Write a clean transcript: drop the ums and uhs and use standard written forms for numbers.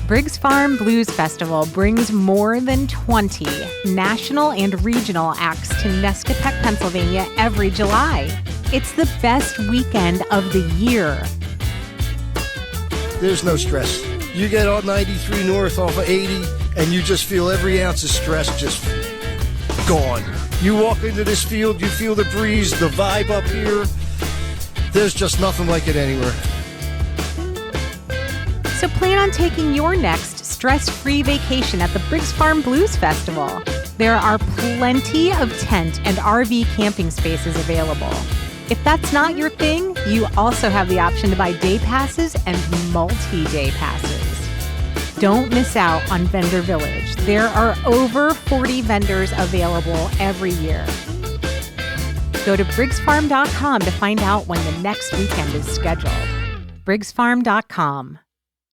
Briggs Farm Blues Festival brings more than 20 national and regional acts to Nescatec, Pennsylvania every July. It's the best weekend of the year. There's no stress. You get on 93 North off of 80, and you just feel every ounce of stress just gone. You walk into this field, you feel the breeze, the vibe up here. There's just nothing like it anywhere. So plan on taking your next stress-free vacation at the Briggs Farm Blues Festival. There are plenty of tent and RV camping spaces available. If that's not your thing, you also have the option to buy day passes and multi-day passes. Don't miss out on Vendor Village. There are over 40 vendors available every year. Go to briggsfarm.com to find out when the next weekend is scheduled. briggsfarm.com